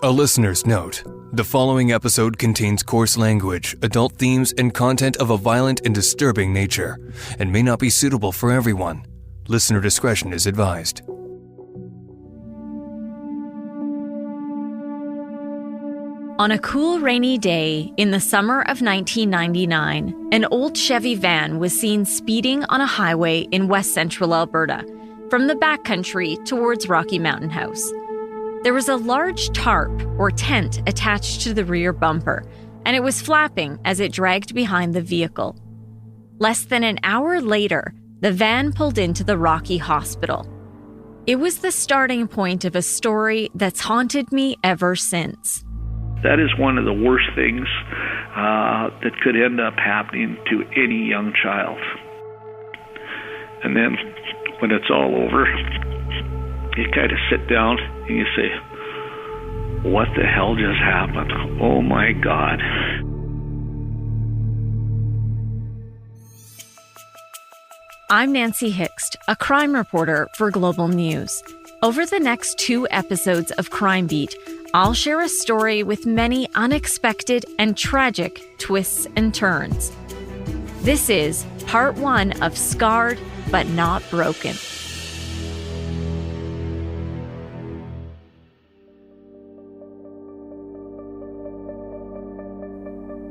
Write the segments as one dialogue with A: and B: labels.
A: A listener's note. The following episode contains coarse language, adult themes, and content of a violent and disturbing nature, and may not be suitable for everyone. Listener discretion is advised.
B: On a cool, rainy day in the summer of 1999, an old Chevy van was seen speeding on a highway in west central Alberta, from the backcountry towards Rocky Mountain House. There was a large tarp or tent attached to the rear bumper, and it was flapping as it dragged behind the vehicle. Less than an hour later, the van pulled into the Rocky Hospital. It was the starting point of a story that's haunted me ever since.
C: That is one of the worst things that could end up happening to any young child. And then when it's all over, you kind of sit down and you say, what the hell just happened? Oh my God.
B: I'm Nancy Hixt, a crime reporter for Global News. Over the next 2 episodes of Crime Beat, I'll share a story with many unexpected and tragic twists and turns. This is part 1 of Scarred But Not Broken.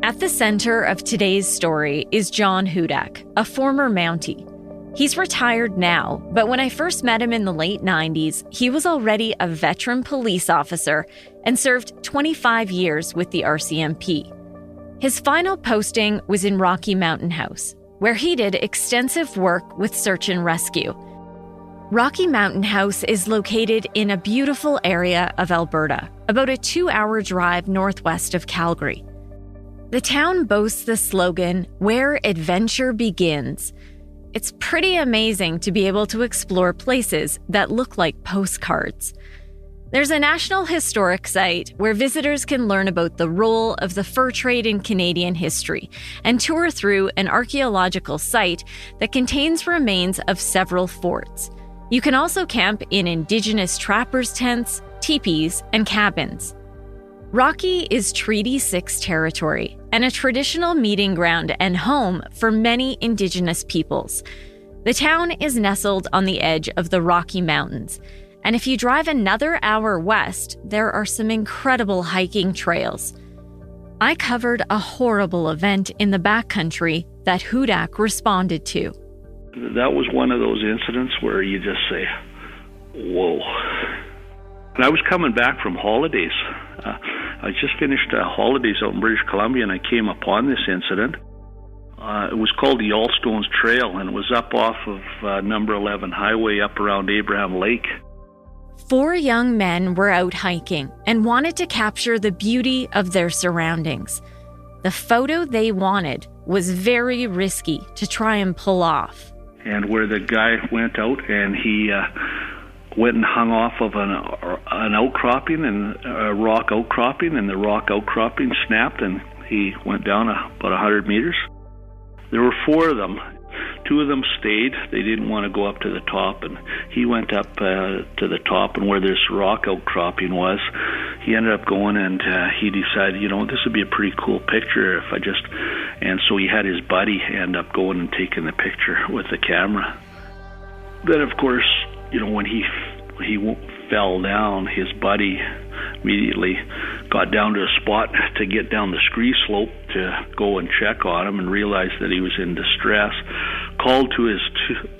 B: At the center of today's story is John Hudak, a former Mountie. He's retired now, but when I first met him in the late 90s, he was already a veteran police officer and served 25 years with the RCMP. His final posting was in Rocky Mountain House, where he did extensive work with search and rescue. Rocky Mountain House is located in a beautiful area of Alberta, about a 2-hour drive northwest of Calgary. The town boasts the slogan, "Where adventure begins." It's pretty amazing to be able to explore places that look like postcards. There's a National Historic Site where visitors can learn about the role of the fur trade in Canadian history and tour through an archaeological site that contains remains of several forts. You can also camp in Indigenous trappers' tents, teepees, and cabins. Rocky is Treaty 6 territory and a traditional meeting ground and home for many Indigenous peoples. The town is nestled on the edge of the Rocky Mountains, and if you drive another hour west, there are some incredible hiking trails. I covered a horrible event in the backcountry that Hudak responded to.
C: That was one of those incidents where you just say, whoa. And I was coming back from holidays. I just finished holidays out in British Columbia, and I came upon this incident. It was called the Allstones Trail, and it was up off of number 11 highway up around Abraham Lake.
B: 4 young men were out hiking and wanted to capture the beauty of their surroundings. The photo they wanted was very risky to try and pull off.
C: And where the guy went out and he went and hung off of an outcropping, and a rock outcropping, and the rock outcropping snapped, and he went down about 100 meters. There were 4 of them. 2 of them stayed. They didn't want to go up to the top, and he went up to the top, and where this rock outcropping was, he ended up going, and he decided, this would be a pretty cool picture if I just... And so he had his buddy end up going and taking the picture with the camera. Then, of course, when he fell down, his buddy immediately got down to a spot to get down the scree slope to go and check on him, and realized that he was in distress. Called to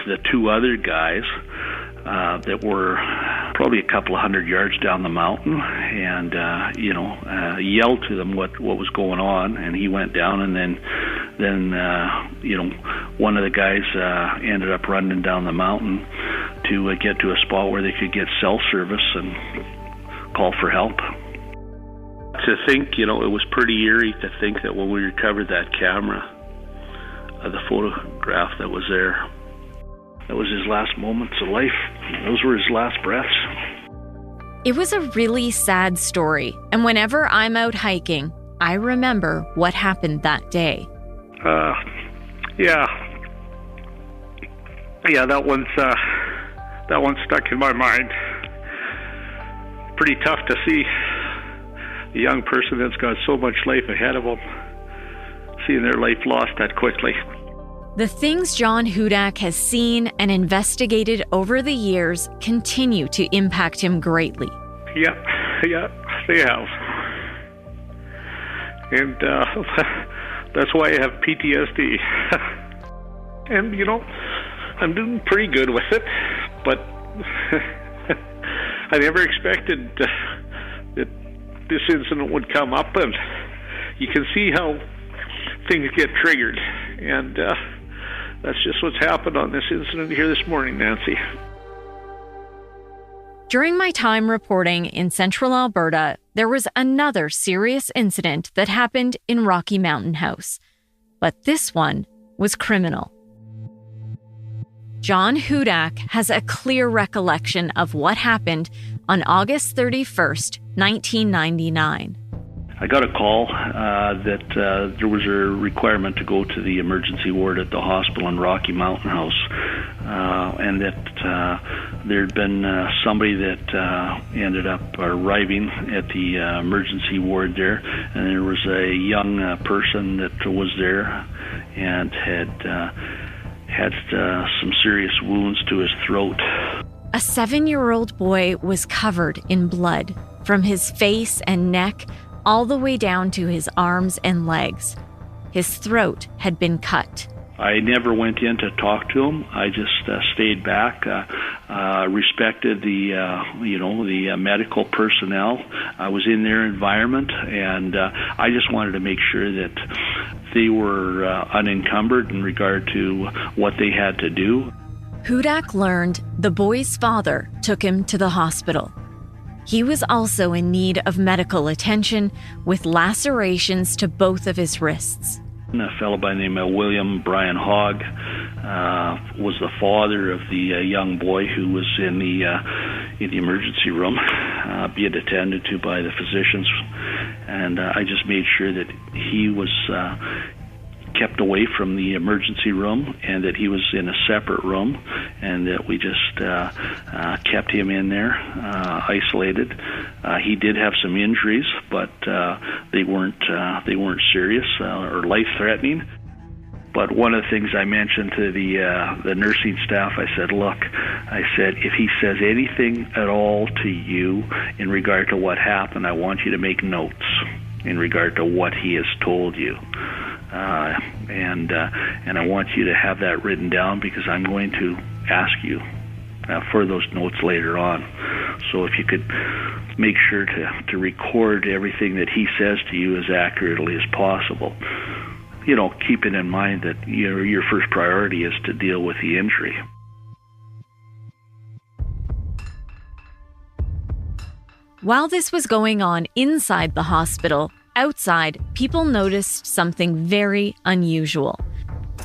C: the 2 other guys that were probably a couple of 100 yards down the mountain, and yelled to them what was going on. And he went down, and then one of the guys ended up running down the mountain to get to a spot where they could get cell service and call for help. To think, it was pretty eerie to think that when we recovered that camera, the photograph that was there, that was his last moments of life. Those were his last breaths.
B: It was a really sad story, and whenever I'm out hiking, I remember what happened that day.
D: Yeah, that one's stuck in my mind. Pretty tough to see
C: a young person that's got so much life ahead of them, seeing their life lost that quickly.
B: The things John Hudak has seen and investigated over the years continue to impact him greatly.
C: Yeah, they have. And that's why I have PTSD. And, I'm doing pretty good with it, but I never expected that this incident would come up, and you can see how things get triggered. And that's just what's happened on this incident here this morning, Nancy.
B: During my time reporting in central Alberta, there was another serious incident that happened in Rocky Mountain House. But this one was criminal. John Hudak has a clear recollection of what happened on August 31st, 1999.
C: I got a call that there was a requirement to go to the emergency ward at the hospital in Rocky Mountain House, and that there had been somebody that ended up arriving at the emergency ward there, and there was a young person that was there and had some serious wounds to his throat.
B: A 7-year-old boy was covered in blood from his face and neck all the way down to his arms and legs. His throat had been cut.
C: I never went in to talk to him. I just stayed back, respected the medical personnel. I was in their environment, and I just wanted to make sure that they were unencumbered in regard to what they had to do.
B: Hudak learned the boy's father took him to the hospital. He was also in need of medical attention with lacerations to both of his wrists.
C: A fellow by the name of Brian Hogg was the father of the young boy who was in the emergency room, being attended to by the physicians, and I just made sure that he was kept away from the emergency room and that he was in a separate room, and that we just kept him in there, isolated. He did have some injuries, but they weren't serious or life-threatening. But one of the things I mentioned to the nursing staff, I said, look, if he says anything at all to you in regard to what happened, I want you to make notes in regard to what he has told you. And I want you to have that written down, because I'm going to ask you for those notes later on. So if you could make sure to record everything that he says to you as accurately as possible, keeping in mind that your first priority is to deal with the injury.
B: While this was going on inside the hospital, outside, people noticed something very unusual.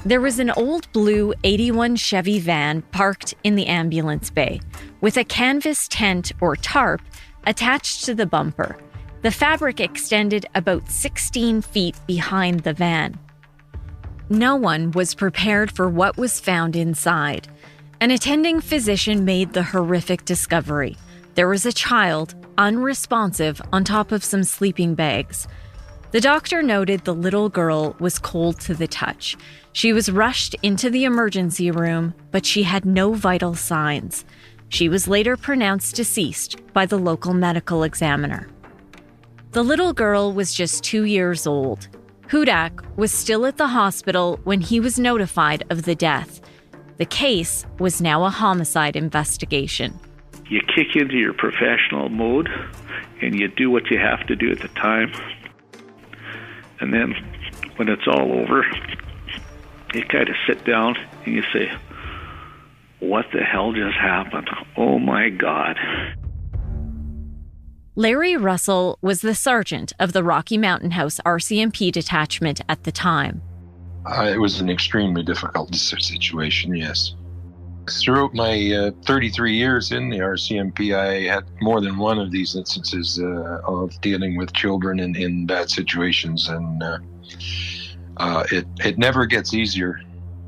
B: There was an old blue 81 Chevy van parked in the ambulance bay, with a canvas tent or tarp attached to the bumper. The fabric extended about 16 feet behind the van. No one was prepared for what was found inside. An attending physician made the horrific discovery. There was a child, unresponsive, on top of some sleeping bags. The doctor noted the little girl was cold to the touch. She was rushed into the emergency room, but she had no vital signs. She was later pronounced deceased by the local medical examiner. The little girl was just 2 years old. Hudak was still at the hospital when he was notified of the death. The case was now a homicide investigation.
C: You kick into your professional mode, and you do what you have to do at the time. And then when it's all over, you kind of sit down and you say, what the hell just happened? Oh my God.
B: Larry Russell was the sergeant of the Rocky Mountain House RCMP detachment at the time.
D: It was an extremely difficult situation, yes. Throughout my 33 years in the RCMP, I had more than one of these instances of dealing with children in bad situations, and it never gets easier.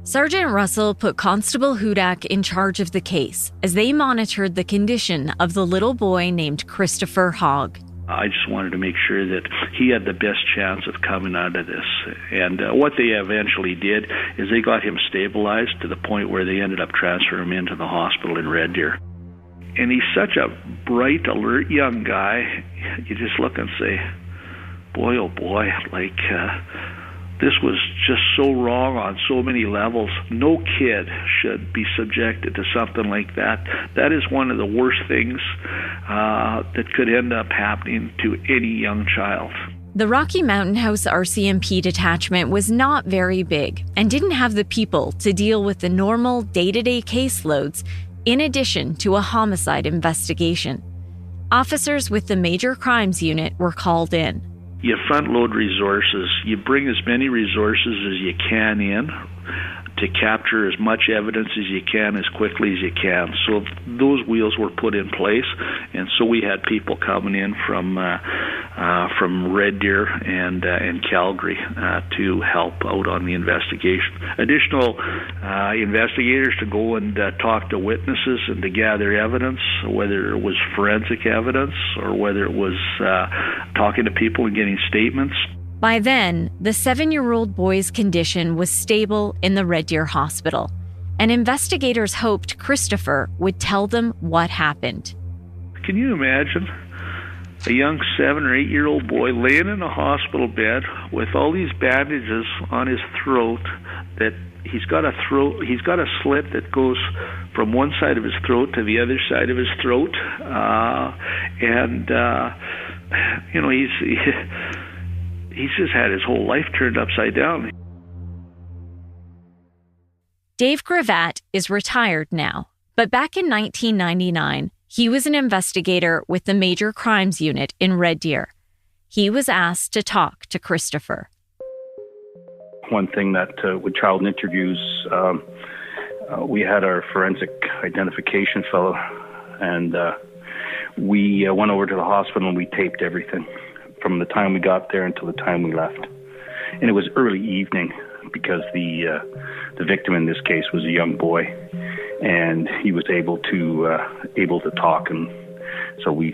B: Sergeant Russell put Constable Hudak in charge of the case as they monitored the condition of the little boy named Christopher Hogg.
C: I just wanted to make sure that he had the best chance of coming out of this. And what they eventually did is they got him stabilized to the point where they ended up transferring him into the hospital in Red Deer. And he's such a bright, alert young guy. You just look and say, boy, oh boy, like this was just so wrong on so many levels. No kid should be subjected to something like that. That is one of the worst things that could end up happening to any young child.
B: The Rocky Mountain House RCMP detachment was not very big and didn't have the people to deal with the normal day-to-day caseloads in addition to a homicide investigation. Officers with the Major Crimes Unit were called in.
C: You front load resources. You bring as many resources as you can in to capture as much evidence as you can as quickly as you can. So those wheels were put in place, and so we had people coming in from Red Deer and Calgary to help out on the investigation. Additional investigators to go and talk to witnesses and to gather evidence, whether it was forensic evidence or whether it was talking to people and getting statements.
B: By then, the 7-year-old boy's condition was stable in the Red Deer Hospital, and investigators hoped Christopher would tell them what happened.
C: Can you imagine a young 7 or 8-year-old boy laying in a hospital bed with all these bandages on his throat, that he's got a slit that goes from one side of his throat to the other side of his throat, he's just had his whole life turned upside down.
B: Dave Gravatt is retired now, but back in 1999, he was an investigator with the Major Crimes Unit in Red Deer. He was asked to talk to Christopher.
E: One thing that with child interviews, we had our forensic identification fellow, and we went over to the hospital and we taped everything from the time we got there until the time we left. And it was early evening because the victim in this case was a young boy, and he was able to talk, and so we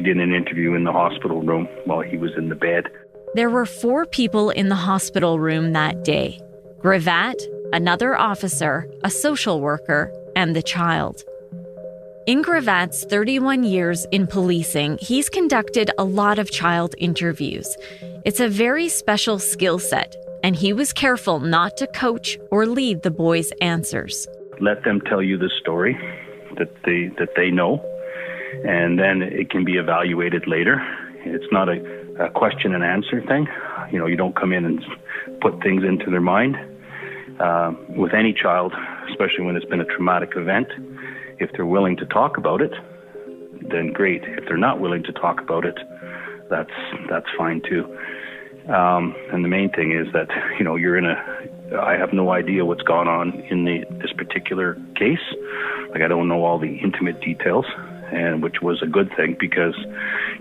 E: did an interview in the hospital room while he was in the bed.
B: There were 4 people in the hospital room that day: Gravatt, another officer, a social worker, and the child. In Gravatt's 31 years in policing, he's conducted a lot of child interviews. It's a very special skill set, and he was careful not to coach or lead the boys' answers.
E: Let them tell you the story that they know, and then it can be evaluated later. It's not a question and answer thing. You know, you don't come in and put things into their mind. With any child, especially when it's been a traumatic event, if they're willing to talk about it, then great. If they're not willing to talk about it, that's fine too. And the main thing is that, you know, I have no idea what's gone on in this particular case. Like, I don't know all the intimate details, and which was a good thing, because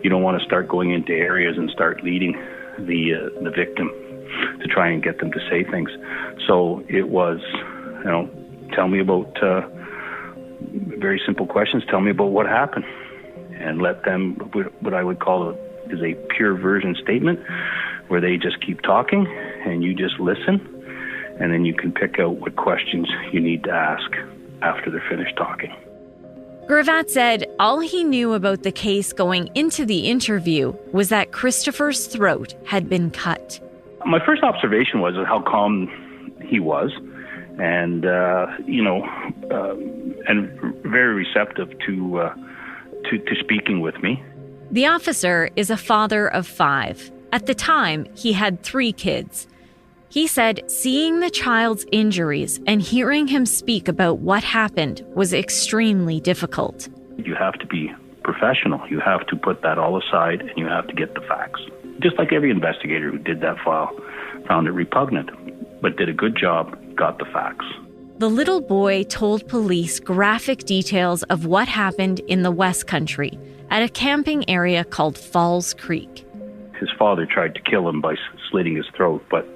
E: you don't want to start going into areas and start leading the victim to try and get them to say things. So it was, you know, tell me about very simple questions. Tell me about what happened, and let them, what I would call is a pure version statement, where they just keep talking and you just listen, and then you can pick out what questions you need to ask after they're finished talking.
B: Gravatt said all he knew about the case going into the interview was that Christopher's throat had been cut.
E: My first observation was how calm he was, and and very receptive to speaking with me.
B: The officer is a father of 5. At the time, he had 3 kids. He said seeing the child's injuries and hearing him speak about what happened was extremely difficult.
E: You have to be professional. You have to put that all aside, and you have to get the facts. Just like every investigator who did that file found it repugnant, but did a good job, got the facts.
B: The little boy told police graphic details of what happened in the West Country at a camping area called Falls Creek.
E: His father tried to kill him by slitting his throat, but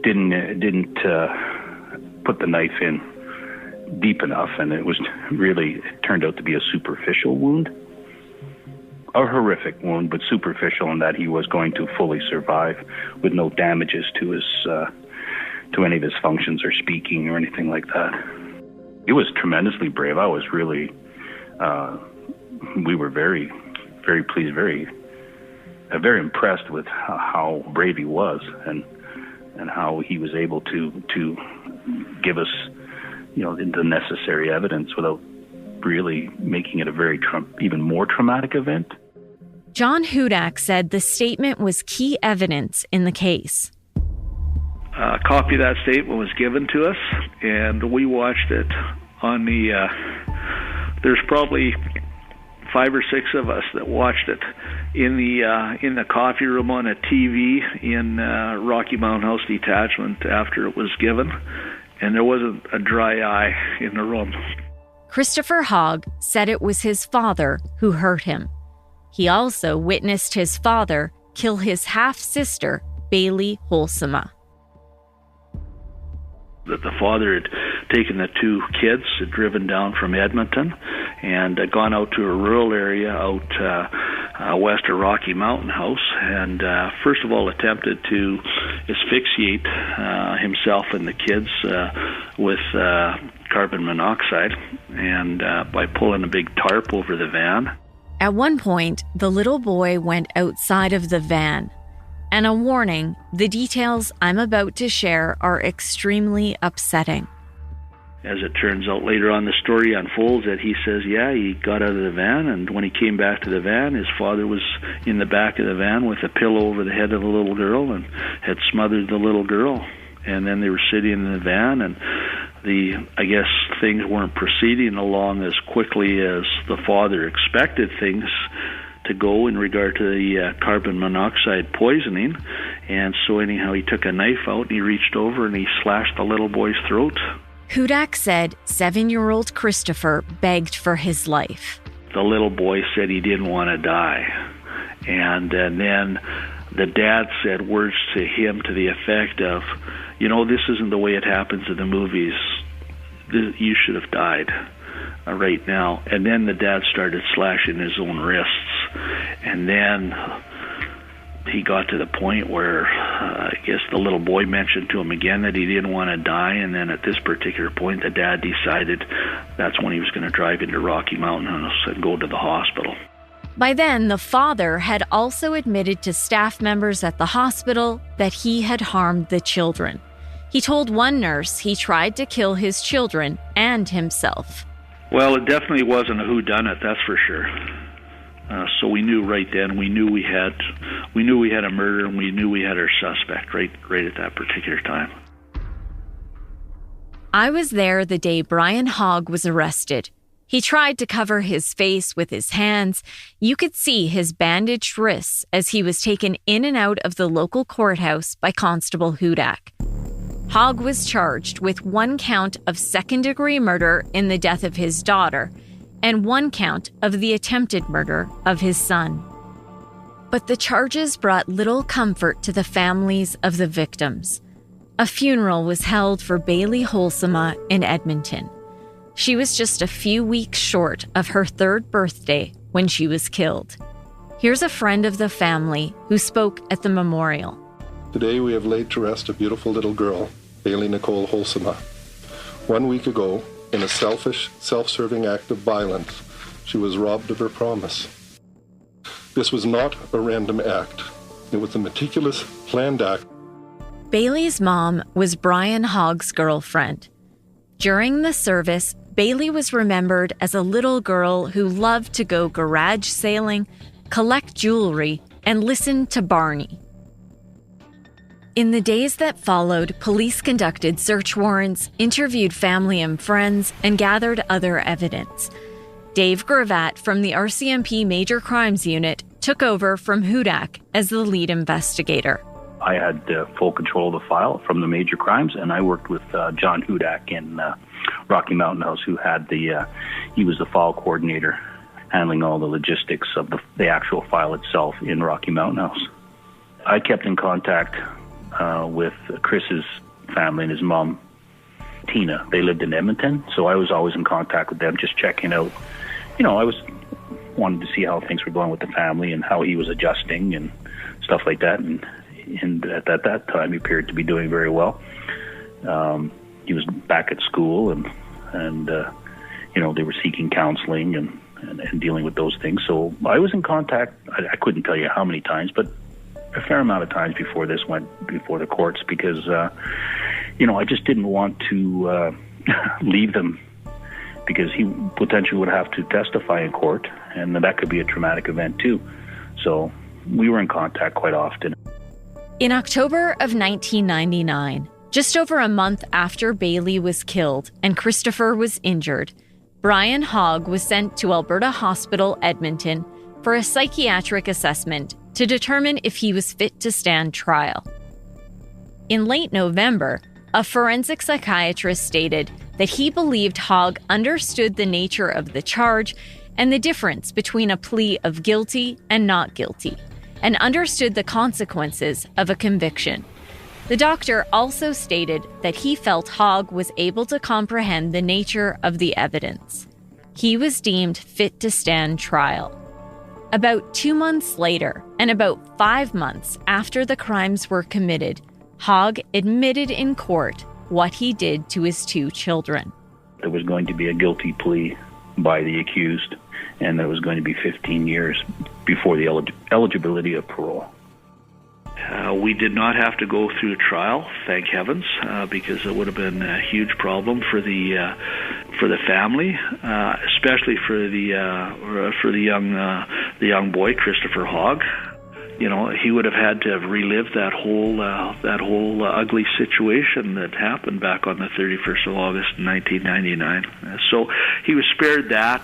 E: didn't put the knife in deep enough, and it turned out to be a superficial wound. a horrific wound, but superficial in that he was going to fully survive with no damages to his to any of his functions or speaking or anything like that. He was tremendously brave. I was really, we were very, very pleased, very impressed with how brave he was and how he was able to give us, the necessary evidence without really making it a very even more traumatic event.
B: John Hudak said the statement was key evidence in the case.
C: A copy of that statement was given to us, and we watched it on the, there's probably 5 or 6 of us that watched it in the coffee room on a TV in Rocky Mountain House Detachment after it was given, and there wasn't a dry eye in the room.
B: Christopher Hogg said it was his father who hurt him. He also witnessed his father kill his half-sister, Bailey Holsema.
C: That the father had taken the 2 kids, had driven down from Edmonton, and gone out to a rural area out west of Rocky Mountain House, and first of all attempted to asphyxiate himself and the kids with carbon monoxide, and by pulling a big tarp over the van.
B: At one point, the little boy went outside of the van. And a warning, the details I'm about to share are extremely upsetting.
C: As it turns out later on, the story unfolds that he says, he got out of the van, and when he came back to the van, his father was in the back of the van with a pillow over the head of the little girl and had smothered the little girl. And then they were sitting in the van, and I guess things weren't proceeding along as quickly as the father expected things to go in regard to the carbon monoxide poisoning. And so anyhow, he took a knife out and he reached over and he slashed the little boy's throat.
B: Hudak said 7-year-old Christopher begged for his life.
C: The little boy said he didn't want to die. And then the dad said words to him to the effect of, this isn't the way it happens in the movies. You should have died right now. And then the dad started slashing his own wrists. And then he got to the point where I guess the little boy mentioned to him again that he didn't want to die. And then at this particular point, the dad decided that's when he was going to drive into Rocky Mountain House and go to the hospital.
B: By then, the father had also admitted to staff members at the hospital that he had harmed the children. He told one nurse he tried to kill his children and himself.
C: Well, it definitely wasn't a whodunit, that's for sure. So we knew right then. We knew we had a murder, and we knew we had our suspect right at that particular time.
B: I was there the day Brian Hogg was arrested. He tried to cover his face with his hands. You could see his bandaged wrists as he was taken in and out of the local courthouse by Constable Hudak. Hogg was charged with 1 count of second-degree murder in the death of his daughter and 1 count of the attempted murder of his son. But the charges brought little comfort to the families of the victims. A funeral was held for Bailey Holsema in Edmonton. She was just a few weeks short of her 3rd birthday when she was killed. Here's a friend of the family who spoke at the memorial.
F: Today we have laid to rest a beautiful little girl, Bailey Nicole Holsema. 1 week ago, in a selfish, self-serving act of violence, she was robbed of her promise. This was not a random act. It was a meticulous, planned act.
B: Bailey's mom was Brian Hogg's girlfriend. During the service, Bailey was remembered as a little girl who loved to go garage sailing, collect jewelry, and listen to Barney. In the days that followed, police conducted search warrants, interviewed family and friends, and gathered other evidence. Dave Gravatt from the RCMP Major Crimes Unit took over from Hudak as the lead investigator.
E: I had full control of the file from the major crimes, and I worked with John Hudak in Rocky Mountain House, who had he was the file coordinator, handling all the logistics of the actual file itself in Rocky Mountain House. I kept in contact with Chris's family and his mom, Tina. They lived in Edmonton, so I was always in contact with them, just checking out. I was wanted to see how things were going with the family and how he was adjusting and stuff like that. And at that time, he appeared to be doing very well. He was back at school, and they were seeking counseling and dealing with those things. So I was in contact. I couldn't tell you how many times, but a fair amount of times before this went before the courts, because I just didn't want to leave them, because he potentially would have to testify in court, and that could be a traumatic event too. So we were in contact quite often.
B: In October of 1999, just over a month after Bailey was killed and Christopher was injured, Brian Hogg was sent to Alberta Hospital, Edmonton, for a psychiatric assessment to determine if he was fit to stand trial. In late November, a forensic psychiatrist stated that he believed Hogg understood the nature of the charge and the difference between a plea of guilty and not guilty, and understood the consequences of a conviction. The doctor also stated that he felt Hogg was able to comprehend the nature of the evidence. He was deemed fit to stand trial. About 2 months later, and about 5 months after the crimes were committed, Hogg admitted in court what he did to his 2 children.
E: There was going to be a guilty plea by the accused, and there was going to be 15 years before the eligibility of parole.
C: We did not have to go through a trial, thank heavens, because it would have been a huge problem for the family, especially for the young boy, Christopher Hogg. He would have had to have relived that whole ugly situation that happened back on the 31st of August, 1999. So he was spared that.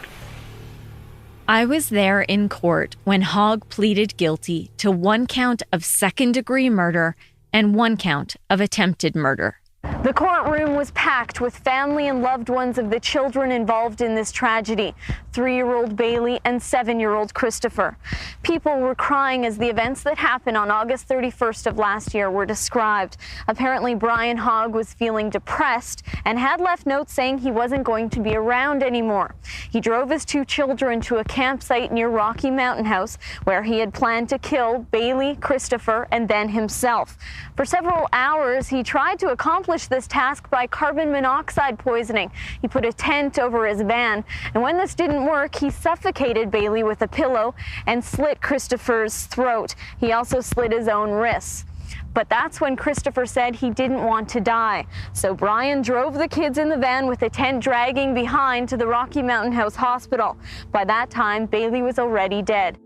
B: I was there in court when Hogg pleaded guilty to 1 count of second-degree murder and 1 count of attempted murder. The courtroom was packed with family and loved ones of the children involved in this tragedy, 3-year-old Bailey and 7-year-old Christopher. People were crying as the events that happened on August 31st of last year were described. Apparently, Brian Hogg was feeling depressed and had left notes saying he wasn't going to be around anymore. He drove his 2 children to a campsite near Rocky Mountain House, where he had planned to kill Bailey, Christopher, and then himself. For several hours, he tried to accomplish this task by carbon monoxide poisoning. He put a tent over his van, and when this didn't work, he suffocated Bailey with a pillow and slit Christopher's throat. He also slit his own wrists. But that's when Christopher said he didn't want to die. So Brian drove the kids in the van with the tent dragging behind to the Rocky Mountain House Hospital. By that time, Bailey was already dead.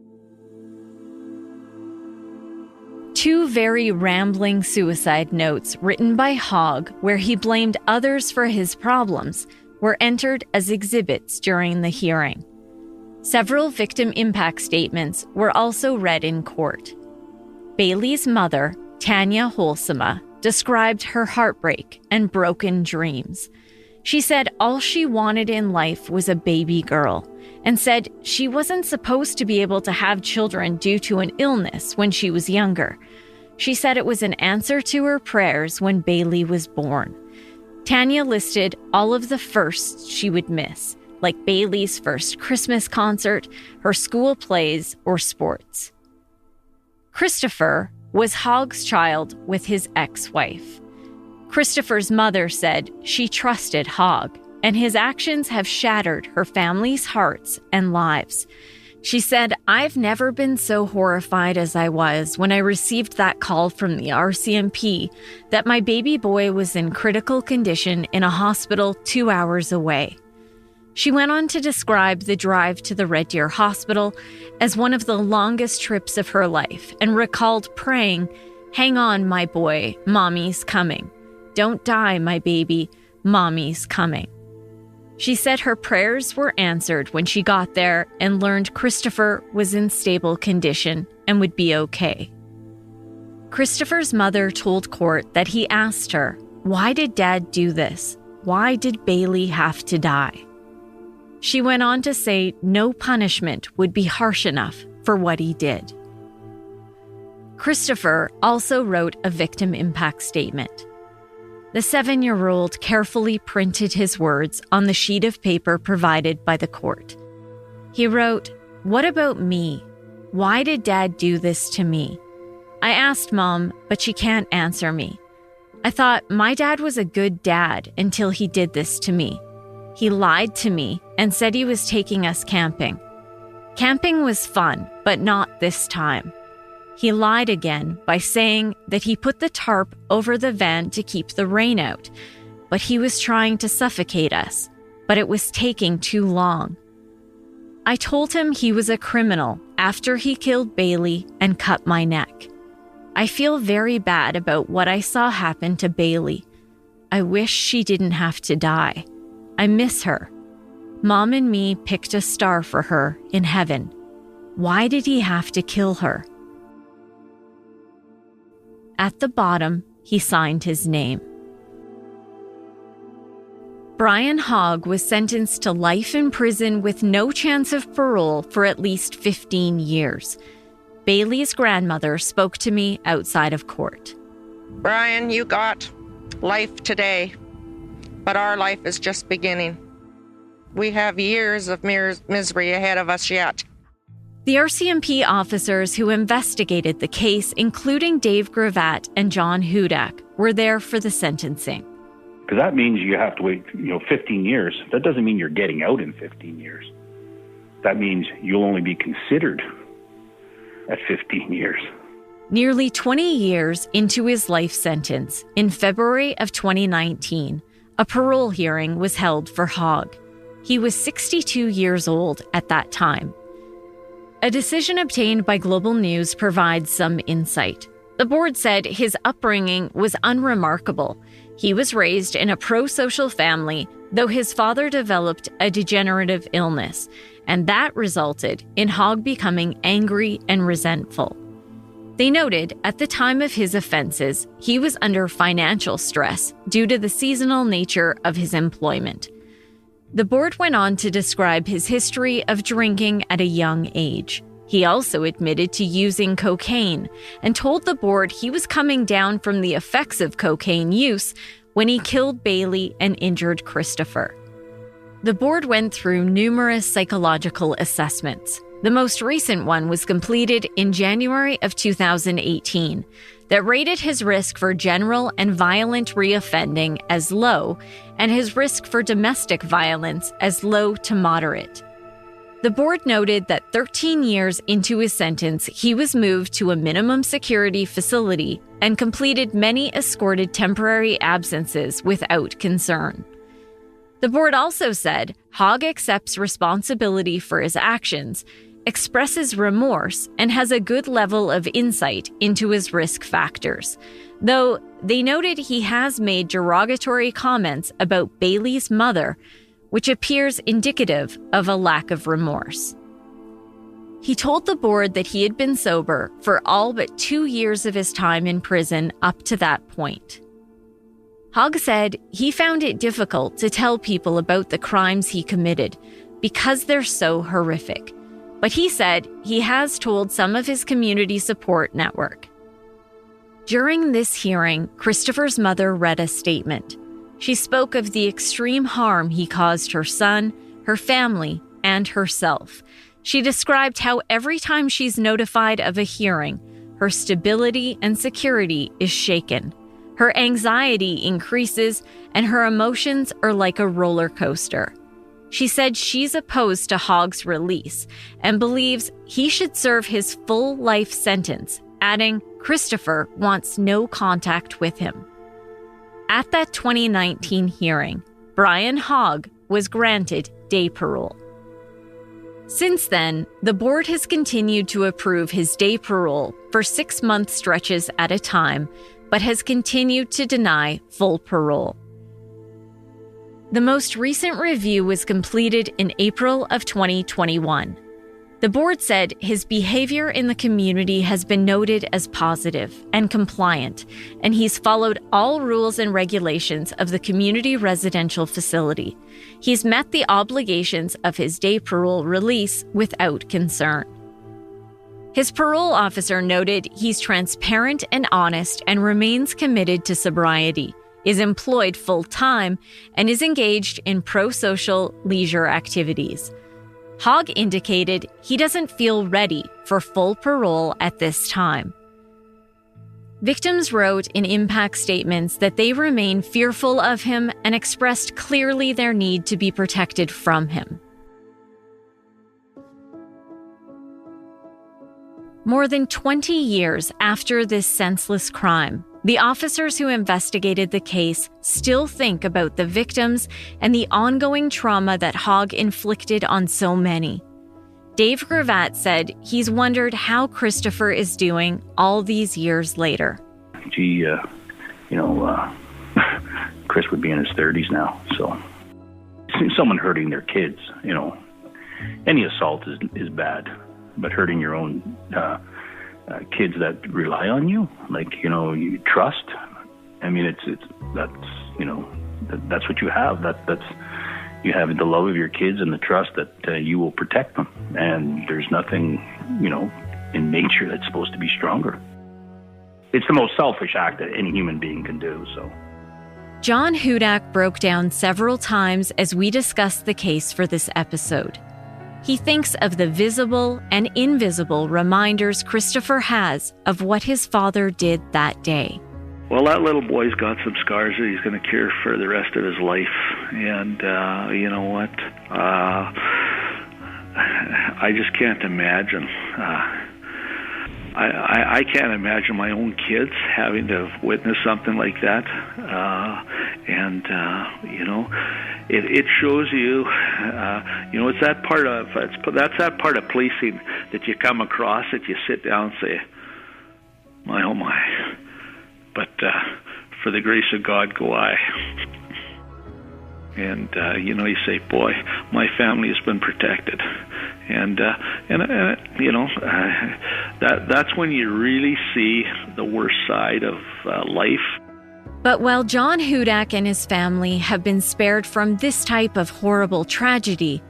B: 2 very rambling suicide notes written by Hogg, where he blamed others for his problems, were entered as exhibits during the hearing. Several victim impact statements were also read in court. Bailey's mother, Tanya Holsema, described her heartbreak and broken dreams. She said all she wanted in life was a baby girl, and said she wasn't supposed to be able to have children due to an illness when she was younger. She said it was an answer to her prayers when Bailey was born. Tanya listed all of the firsts she would miss, like Bailey's first Christmas concert, her school plays, or sports. Christopher was Hogg's child with his ex-wife. Christopher's mother said she trusted Hogg, and his actions have shattered her family's hearts and lives. She said, "I've never been so horrified as I was when I received that call from the RCMP that my baby boy was in critical condition in a hospital 2 hours away." She went on to describe the drive to the Red Deer Hospital as one of the longest trips of her life, and recalled praying, "Hang on, my boy, mommy's coming. Don't die, my baby, mommy's coming." She said her prayers were answered when she got there and learned Christopher was in stable condition and would be okay. Christopher's mother told court that he asked her, "Why did Dad do this? Why did Bailey have to die?" She went on to say no punishment would be harsh enough for what he did. Christopher also wrote a victim impact statement. The 7-year-old carefully printed his words on the sheet of paper provided by the court. He wrote, What about me? Why did Dad do this to me? I asked Mom, but she can't answer me. I thought my dad was a good dad until he did this to me. He lied to me and said he was taking us camping. Camping was fun, but not this time. He lied again by saying that he put the tarp over the van to keep the rain out, but he was trying to suffocate us, but it was taking too long. I told him he was a criminal after he killed Bailey and cut my neck. I feel very bad about what I saw happen to Bailey. I wish she didn't have to die. I miss her. Mom and me picked a star for her in heaven. Why did he have to kill her? At the bottom, he signed his name. Brian Hogg was sentenced to life in prison with no chance of parole for at least 15 years. Bailey's grandmother spoke to me outside of court.
G: Brian, you got life today, but our life is just beginning. We have years of misery ahead of us yet.
B: The RCMP officers who investigated the case, including Dave Gravatt and John Hudak, were there for the sentencing.
E: Because that means you have to wait, 15 years. That doesn't mean you're getting out in 15 years. That means you'll only be considered at 15 years.
B: Nearly 20 years into his life sentence, in February of 2019, a parole hearing was held for Hogg. He was 62 years old at that time. A decision obtained by Global News provides some insight. The board said his upbringing was unremarkable. He was raised in a pro-social family, though his father developed a degenerative illness, and that resulted in Hogg becoming angry and resentful. They noted at the time of his offenses, he was under financial stress due to the seasonal nature of his employment. The board went on to describe his history of drinking at a young age. He also admitted to using cocaine and told the board he was coming down from the effects of cocaine use when he killed Bailey and injured Christopher. The board went through numerous psychological assessments. The most recent one was completed in January of 2018 that rated his risk for general and violent reoffending as low and his risk for domestic violence as low to moderate. The board noted that 13 years into his sentence, he was moved to a minimum security facility and completed many escorted temporary absences without concern. The board also said Hogg accepts responsibility for his actions, expresses remorse, and has a good level of insight into his risk factors, though they noted he has made derogatory comments about Bailey's mother, which appears indicative of a lack of remorse. He told the board that he had been sober for all but 2 years of his time in prison up to that point. Hogg said he found it difficult to tell people about the crimes he committed because they're so horrific. But he said he has told some of his community support network. During this hearing, Christopher's mother read a statement. She spoke of the extreme harm he caused her son, her family, and herself. She described how every time she's notified of a hearing, her stability and security is shaken. Her anxiety increases, and her emotions are like a roller coaster. She said she's opposed to Hogg's release and believes he should serve his full life sentence, adding Christopher wants no contact with him. At that 2019 hearing, Brian Hogg was granted day parole. Since then, the board has continued to approve his day parole for 6-month stretches at a time, but has continued to deny full parole. The most recent review was completed in April of 2021. The board said his behavior in the community has been noted as positive and compliant, and he's followed all rules and regulations of the community residential facility. He's met the obligations of his day parole release without concern. His parole officer noted he's transparent and honest and remains committed to sobriety, is employed full-time, and is engaged in pro-social leisure activities. Hogg indicated he doesn't feel ready for full parole at this time. Victims wrote in impact statements that they remain fearful of him and expressed clearly their need to be protected from him. More than 20 years after this senseless crime, the officers who investigated the case still think about the victims and the ongoing trauma that Hogg inflicted on so many. Dave Gravatt said he's wondered how Christopher is doing all these years later.
E: Chris would be in his 30s now, so someone hurting their kids, any assault is bad, but hurting your own kids that rely on you, you trust. I mean, that's what you have. That's you have the love of your kids and the trust that you will protect them. And there's nothing, in nature that's supposed to be stronger. It's the most selfish act that any human being can do. So,
B: John Hudak broke down several times as we discussed the case for this episode. He thinks of the visible and invisible reminders Christopher has of what his father did that day.
C: Well, that little boy's got some scars that he's going to cure for the rest of his life. And you know what? I just can't imagine. I can't imagine my own kids having to witness something like that. It shows you, it's that part of that's that part of policing that you come across that you sit down and say, my oh my, but for the grace of God go I. And you say, boy, my family has been protected, and that's when you really see the worst side of life.
B: But while John Hudak and his family have been spared from this type of horrible tragedy,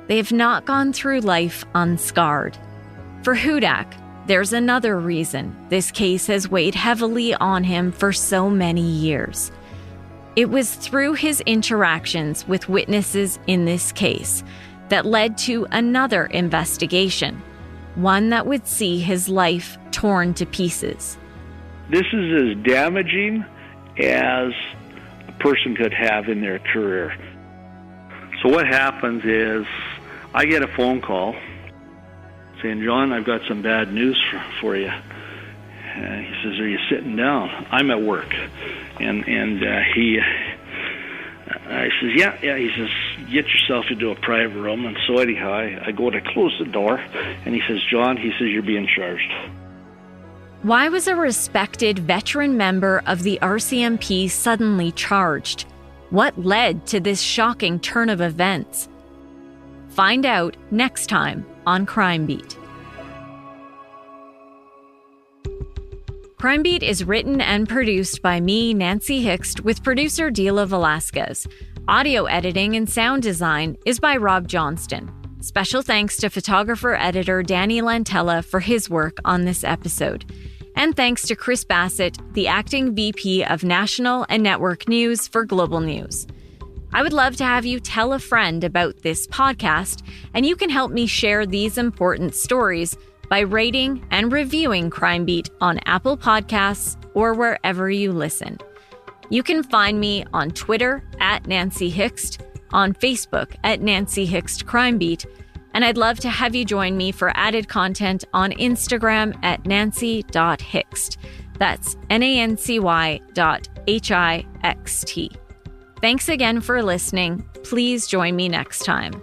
B: they have not gone through life unscarred. For Hudak, there's another reason this case has weighed heavily on him for so many years. It was through his interactions with witnesses in this case that led to another investigation, one that would see his life torn to pieces.
C: This is as damaging as a person could have in their career. So what happens is I get a phone call saying, John, I've got some bad news for you. He says, are you sitting down? I'm at work. I says, yeah. He says, get yourself into a private room. And so anyhow, I go to close the door, and he says, John, he says, you're being charged.
B: Why was a respected veteran member of the RCMP suddenly charged? What led to this shocking turn of events? Find out next time on Crime Beat. Crime Beat is written and produced by me, Nancy Hixt, with producer Dila Velasquez. Audio editing and sound design is by Rob Johnston. Special thanks to photographer-editor Danny Lantella for his work on this episode. And thanks to Chris Bassett, the acting VP of National and Network News for Global News. I would love to have you tell a friend about this podcast, and you can help me share these important stories by rating and reviewing Crime Beat on Apple Podcasts or wherever you listen. You can find me on Twitter at Nancy Hixt, on Facebook at Nancy Hixt Crime Beat, and I'd love to have you join me for added content on Instagram at nancy.hixt. That's nancy.hixt. Thanks again for listening. Please join me next time.